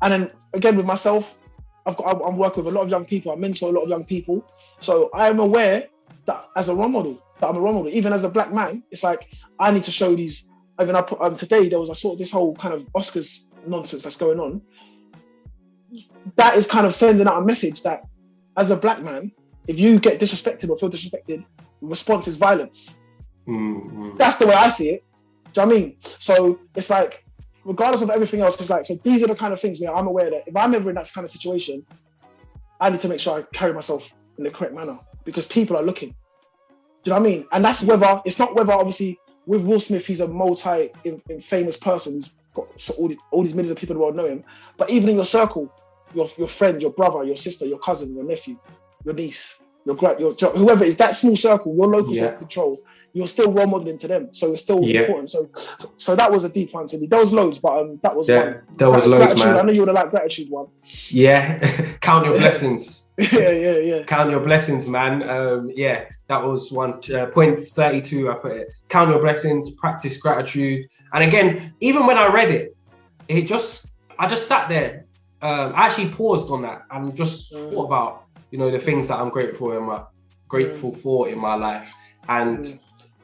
Speaker 1: and then again with myself, I'm working with a lot of young people. I mentor a lot of young people. So I am aware that as a role model, that I'm a role model. Even as a black man, it's like, I need to show these. Even I put today, I saw this whole kind of Oscars nonsense that's going on. That is kind of sending out a message that as a black man, if you get disrespected or feel disrespected, the response is violence. Mm-hmm. That's the way I see it. Do you know what I mean? So it's like, regardless of everything else, it's like, so these are the kind of things where I'm aware that if I'm ever in that kind of situation, I need to make sure I carry myself in the correct manner, because people are looking. Do you know what I mean? And that's whether, it's not whether, obviously, with Will Smith, he's a multi-famous person. He's got all these millions of people in the world know him. But even in your circle, your friend, your brother, your sister, your cousin, your nephew, your niece, your whoever it is, that small circle, your local circle control, you're still role modeling to them. So it's still important. So that was a deep one to me. There was loads, but that was one.
Speaker 2: There was loads, man.
Speaker 1: I know you would have liked gratitude one.
Speaker 2: Yeah, count your blessings.
Speaker 1: Yeah.
Speaker 2: Count your blessings, man. That was one. Point 32, I put it. Count your blessings, practice gratitude. And again, even when I read it, I just sat there. I actually paused on that and just thought about, you know, the things that I'm grateful for in my life. And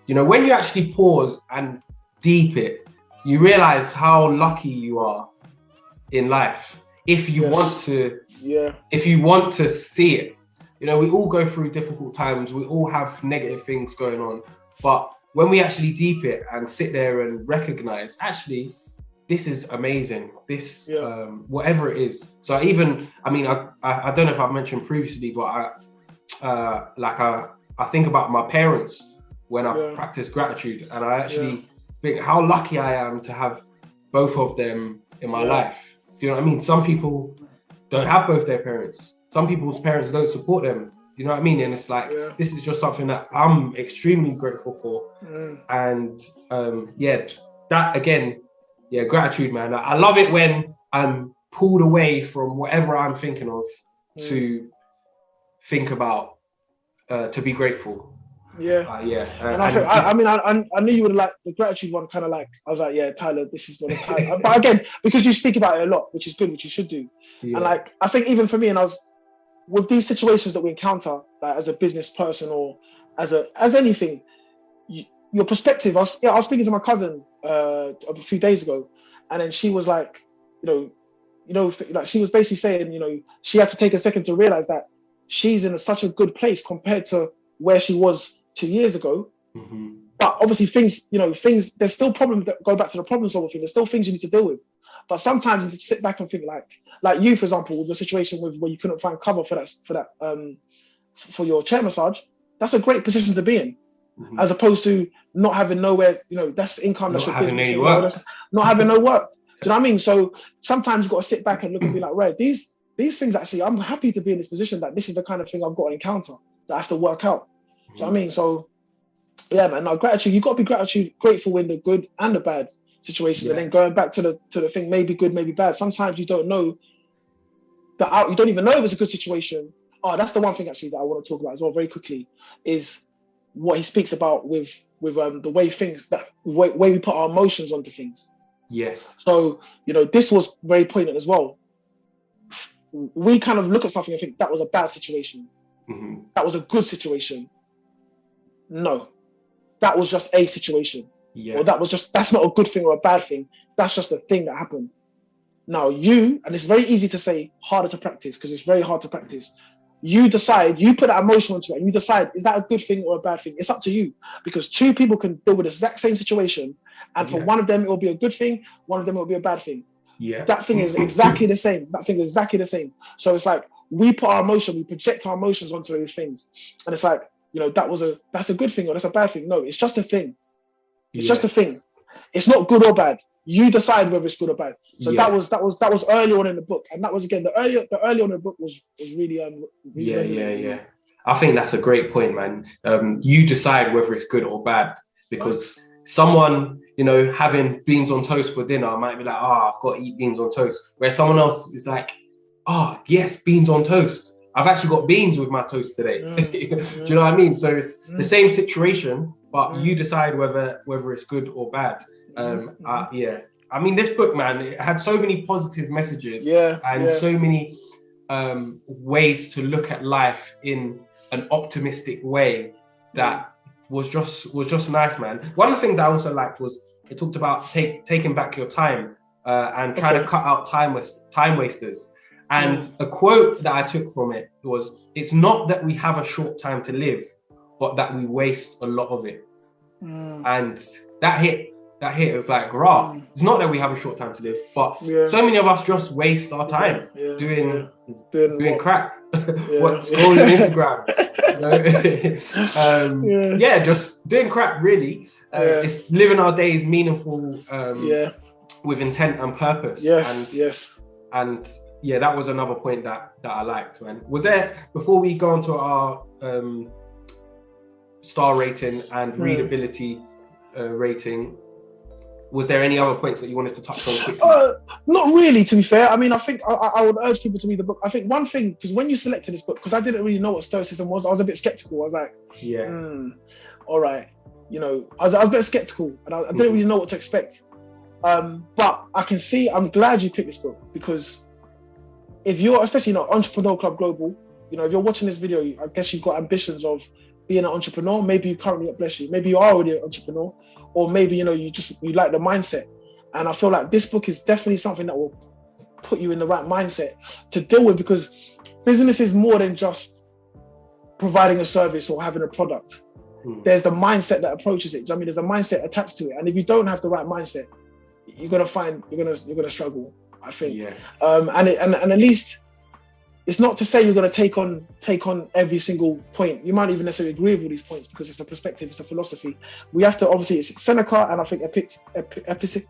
Speaker 2: you know, when you actually pause and deep it, you realize how lucky you are in life. If you want to, if you want to see it, you know, we all go through difficult times. We all have negative things going on, but when we actually deep it and sit there and recognize, actually, this is amazing. This, whatever it is. So I don't know if I've mentioned previously, but I think about my parents when I practice gratitude, and I actually think how lucky I am to have both of them in my life. Do you know what I mean? Some people don't have both their parents. Some people's parents don't support them. You know what I mean? And it's like, this is just something that I'm extremely grateful for. And that again, gratitude, man. I love it when I'm pulled away from whatever I'm thinking of to think about, to be grateful.
Speaker 1: And I knew you would like the gratitude one, kind of like, I was like, yeah, Tyler, this is the time. But again, because you speak about it a lot, which is good, which you should do. And like, I think even for me, and I was with these situations that we encounter, like as a business person or as anything, your perspective. I was speaking to my cousin a few days ago, and then she was like, like she was basically saying, she had to take a second to realize that she's in such a good place compared to where she was 2 years ago. But obviously things, there's still problems that go back to the problem solving thing. There's still things you need to deal with. But sometimes you sit back and think like you, for example, with the situation where you couldn't find cover for your chair massage, that's a great position to be in, as opposed to not having nowhere, that's income, that's your business, not having no work. Do you know what I mean? So sometimes you've got to sit back and look and be like, right, these things actually, I'm happy to be in this position that this is the kind of thing I've got to encounter, that I have to work out. Do you know what I mean? So yeah, man, gratitude, you've got to be grateful in the good and the bad situations, and then going back to the thing, maybe good, maybe bad. Sometimes you don't know you don't even know if it's a good situation. Oh, that's the one thing actually that I want to talk about as well very quickly, is what he speaks about with the way we put our emotions onto things. Yes. So, this was very poignant as well. We kind of look at something and think that was a bad situation. That was a good situation. No, that was just a situation. Or that's not a good thing or a bad thing. That's just a thing that happened. Now and it's very easy to say, harder to practice, because it's very hard to practice. You decide, you put that emotion into it, and you decide, is that a good thing or a bad thing? It's up to you, because two people can deal with the exact same situation, and for one of them it will be a good thing, one of them it will be a bad thing. That thing is exactly the same. So it's like, we project our emotions onto those things, and it's like, that's a good thing or that's a bad thing. No, it's just a thing. It's just a thing. It's not good or bad. You decide whether it's good or bad. So that was early on in the book, and that was again the early on in the book was really
Speaker 2: I think that's a great point, man. You decide whether it's good or bad, because someone, having beans on toast for dinner might be like, I've got to eat beans on toast, where someone else is like, yes, beans on toast. I've actually got beans with my toast today. Do you know what I mean? So it's the same situation, but you decide whether it's good or bad. I mean, this book, man, it had so many positive messages so many ways to look at life in an optimistic way that was just nice, man. One of the things I also liked was it talked about taking back your time and trying to cut out time wasters. And a quote that I took from it was, it's not that we have a short time to live, but that we waste a lot of it. And that hit. It was like, it's not that we have a short time to live, but so many of us just waste our time doing crack, scrolling Instagram. Just doing crap, really. It's living our days meaningful, with intent and purpose. And that was another point that I liked, man. Was there, before we go on to our star rating and readability rating, was there any other points that you wanted to touch on quickly?
Speaker 1: Not really, to be fair. I mean, I think I would urge people to read the book. I think one thing, because when you selected this book, because I didn't really know what Stoicism was, I was a bit skeptical. I was like, all right. I was a bit skeptical, and I didn't really know what to expect. But I'm glad you picked this book, because if you're, especially Entrepreneur Club Global, if you're watching this video, I guess you've got ambitions of being an entrepreneur. Maybe you currently, bless you, maybe you are already an entrepreneur, or maybe you like the mindset. And I feel like this book is definitely something that will put you in the right mindset to deal with, because business is more than just providing a service or having a product. there's the mindset that approaches it. Do you know what I mean? There's a mindset attached to it, and if you don't have the right mindset, you're gonna struggle, I think.
Speaker 2: Yeah.
Speaker 1: And at least it's not to say you're gonna take on every single point. You might even necessarily agree with all these points because it's a perspective, it's a philosophy. We have to, obviously, it's Seneca and I think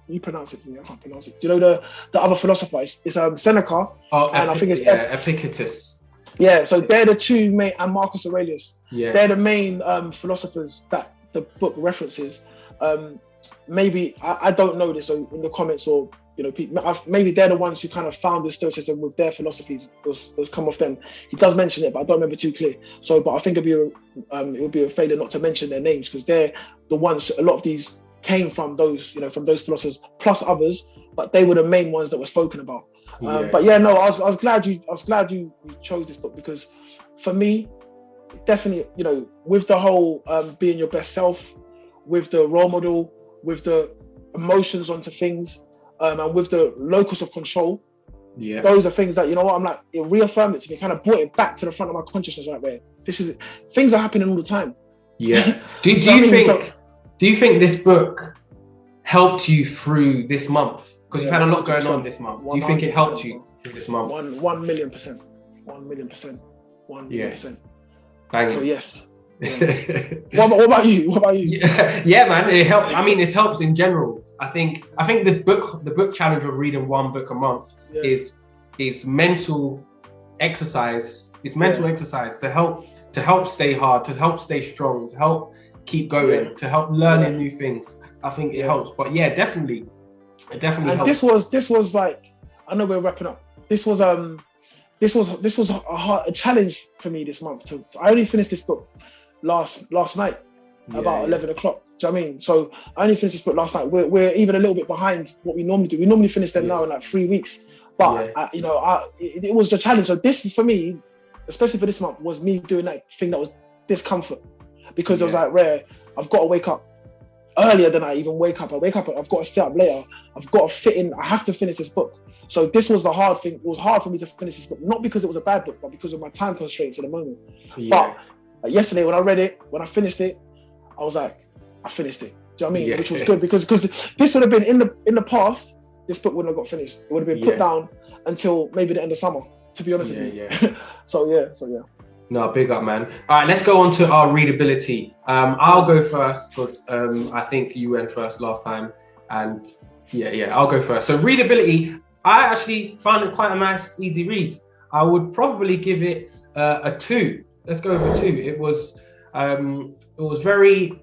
Speaker 1: you pronounce it for me, I can't pronounce it. Do you know the other philosopher? It's Seneca, and I think it's
Speaker 2: Epictetus.
Speaker 1: Yeah, so they're the two main, and Marcus Aurelius.
Speaker 2: Yeah.
Speaker 1: They're the main philosophers that the book references. Maybe I don't know this, so in the comments, or maybe they're the ones who kind of founded Stoicism with their philosophies. It was come off them. He does mention it, but I don't remember too clear. So, but I think it would be a failure not to mention their names, because they're the ones. A lot of these came from those philosophers plus others, but they were the main ones that were spoken about. But yeah, no, I was glad you chose this book, because for me, definitely, with the whole being your best self, with the role model, with the emotions onto things, and with the locus of control, those are things that, I'm like, it reaffirmed it to me, kind of brought it back to the front of my consciousness, right, where this is it. Things are happening all the time.
Speaker 2: Yeah. Do you think this book helped you through this month? Because you've had a lot going on this month. Do you think it helped you through this month?
Speaker 1: 1 million percent. 1 million percent. 1 million percent.
Speaker 2: Bang.
Speaker 1: So yes. Yeah. What about you?
Speaker 2: Yeah, man. It helps. I mean, it helps in general. I think the book challenge of reading one book a month is mental exercise. It's mental exercise to help stay hard, to help stay strong, to help keep going, to help learning new things. I think it helps. But yeah, definitely. It definitely helps.
Speaker 1: This was like, I know we're wrapping up. This was a challenge for me this month. I only finished this book last night about 11 o'clock. Do you know what I mean? So I only finished this book last night. We're even a little bit behind what we normally do. We normally finish them now in like 3 weeks. But it was the challenge. So this for me, especially for this month, was me doing that thing that was discomfort, because it was like, I've got to wake up earlier than I even wake up. I've got to stay up later. I've got to fit in. I have to finish this book. So this was the hard thing. It was hard for me to finish this book, not because it was a bad book, but because of my time constraints at the moment. But yesterday when I read it, when I finished it, I was like, I finished it. Do you know what I mean? Which was good, because this would have been in the past, this book wouldn't have got finished. It would have been put down until maybe the end of summer, to be honest with you. So yeah.
Speaker 2: No, big up, man. All right, let's go on to our readability. I'll go first because I think you went first last time, and I'll go first. So readability, I actually found it quite a nice, easy read. I would probably give it a 2. Let's go for 2. It was very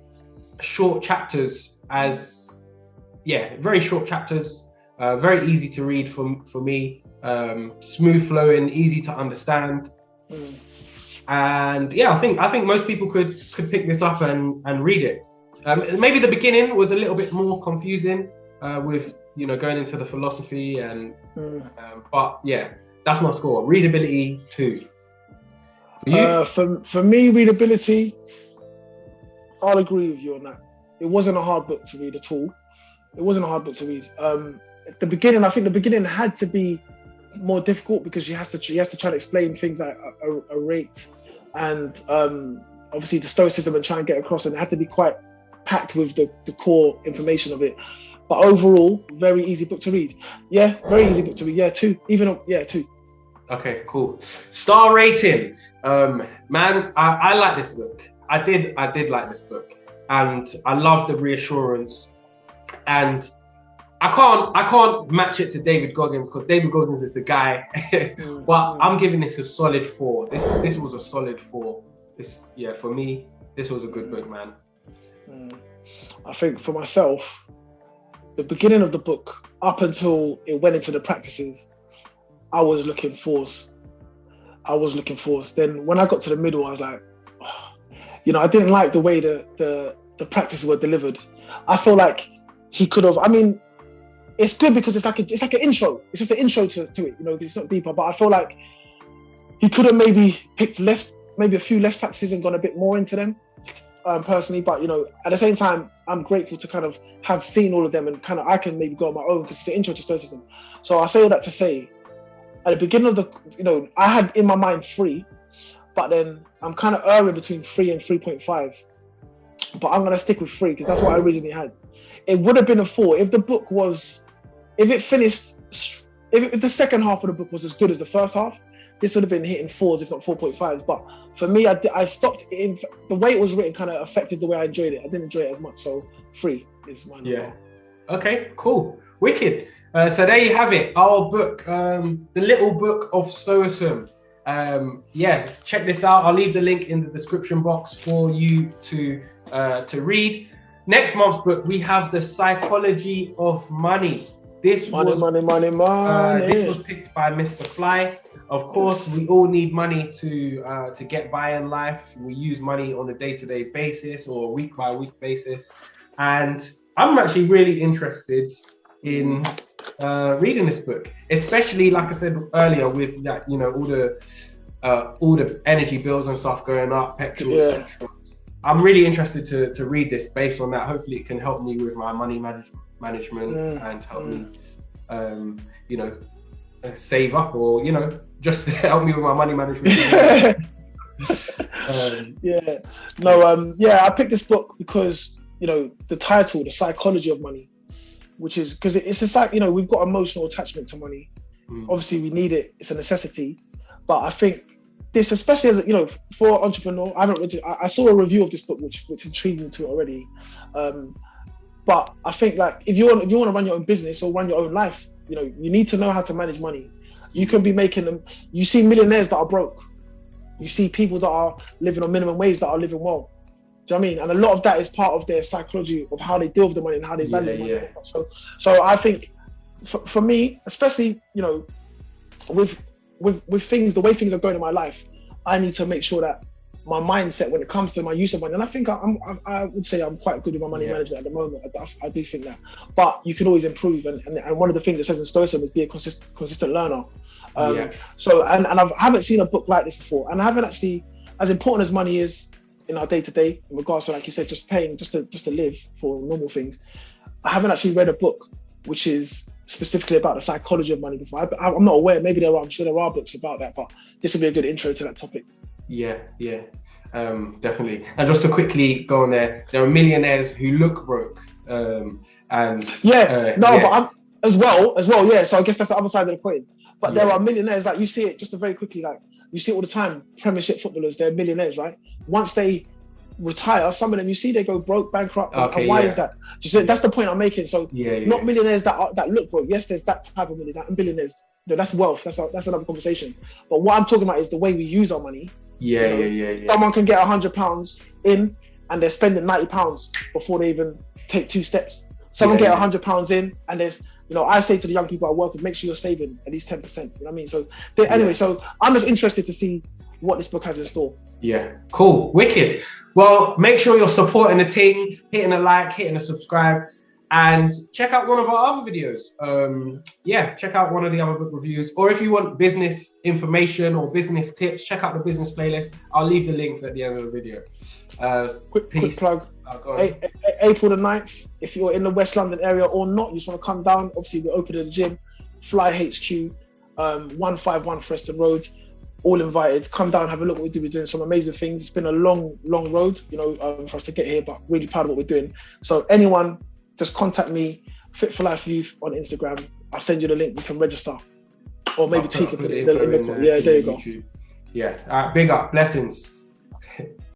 Speaker 2: short chapters, very short chapters, very easy to read for me, smooth flowing, easy to understand. And I think most people could pick this up and read it. Maybe the beginning was a little bit more confusing with going into the philosophy but that's my score. Readability 2. For you?
Speaker 1: For me, readability, I'll agree with you on that. It wasn't a hard book to read at all. It wasn't a hard book to read. At the beginning, I think the beginning had to be more difficult, because you have to try to explain things like a rate and obviously the Stoicism, and try and get across, and it had to be quite packed with the core information of it. But overall, very easy book to read. Yeah, very easy book to read. 2. 2.
Speaker 2: Okay, cool. Star rating. Man, I like this book. I did like this book, and I love the reassurance. And I can't match it to David Goggins, because David Goggins is the guy. But I'm giving this a solid 4. This was a solid 4. For me, this was a good book, man.
Speaker 1: I think for myself, the beginning of the book up until it went into the practices, I was looking 4s. Then when I got to the middle, I was like, I didn't like the way the practices were delivered. I feel like he could have. I mean, it's good because it's like an intro. It's just an intro to it. It's not deeper. But I feel like he could have maybe picked maybe a few less practices and gone a bit more into them, personally. But at the same time, I'm grateful to kind of have seen all of them, and kind of I can maybe go on my own, because it's an intro to Stoicism. So I say all that to say, at the beginning of the, I had in my mind 3, but then I'm kind of erring between 3 and 3.5. but I'm gonna stick with 3 because that's what I originally had. It would have been a 4 if the book was, if it finished, if the second half of the book was as good as the first half. This would have been hitting 4s, if not 4.5s. But for me, I stopped it in the way it was written. Kind of affected the way I enjoyed it. I didn't enjoy it as much, so 3 is my number.
Speaker 2: Yeah. Okay. Cool. Wicked. So there you have it. Our book, the Little Book of Stoicism. Yeah, check this out. I'll leave the link in the description box for you to read. Next month's book, we have The Psychology of Money. This was picked by Mr. Fly. Of course, we all need money to get by in life. We use money on a day-to-day basis or a week-by-week basis. And I'm actually really interested in reading this book, especially like I said earlier, with that, you know, all the energy bills and stuff going up, petrol, etc. I'm really interested to read this based on that. Hopefully, it can help me with my money management and help me, you know, save up, or you know, just help me with my money management.
Speaker 1: I picked this book because, you know, the title, The Psychology of Money, which is because it's a, you know, we've got emotional attachment to money. Obviously we need it, it's a necessity, but I think this, especially as, you know, for an entrepreneur, I haven't read it. I saw a review of this book which intrigued me to it already, but I think, like, if you want to run your own business or run your own life, you know, you need to know how to manage money. You can be making them, you see millionaires that are broke, you see people that are living on minimum wage that are living well. Do you know what I mean? And a lot of that is part of their psychology of how they deal with the money and how they value money. Yeah. So I think for me, especially, you know, with things, the way things are going in my life, I need to make sure that my mindset when it comes to my use of money, and I think I would say I'm quite good with my money management at the moment. I do think that, but you can always improve. And one of the things it says in Stoicism is be a consistent learner. So and I haven't seen a book like this before, and I haven't actually, as important as money is in our day-to-day, in regards to, like you said, just paying just to live for normal things, I haven't actually read a book which is specifically about the psychology of money before. I'm not aware. Maybe there are. I'm sure there are books about that, but this will be a good intro to that topic.
Speaker 2: Yeah, definitely. And just to quickly go on there are millionaires who look broke, but I'm as well. Yeah. So I guess that's the other side of the coin. But there are millionaires, like you see it just very quickly, like you see it all the time. Premiership footballers, they're millionaires, right? Once they retire, some of them, you see they go broke, bankrupt. And why is that? That's the point I'm making. So not millionaires that look broke. Yes, there's that type of millionaires and billionaires. That's wealth. That's another conversation. But what I'm talking about is the way we use our money. Someone can get £100 in and they're spending £90 before they even take 2 steps. Someone get £100 in and there's, you know, I say to the young people I work with, make sure you're saving at least 10%. You know what I mean? So anyway, so I'm just interested to see what this book has in store. Yeah, cool, wicked. Well, make sure you're supporting the team, hitting a like, hitting a subscribe, and check out one of our other videos. Check out one of the other book reviews, or if you want business information or business tips, check out the business playlist. I'll leave the links at the end of the video.
Speaker 1: Quick plug. April the 9th, if you're in the West London area or not, you just want to come down. Obviously, we're opening the gym, Fly HQ, 151 Preston Road. All invited. Come down, have a look what we do. We're doing some amazing things. It's been a long road, you know, for us to get here, but really proud of what we're doing. So anyone, just contact me, Fit for Life Youth on Instagram. I'll send you the link. You can register, or maybe T can put it in the there you go.
Speaker 2: YouTube. Yeah. Big up. Blessings.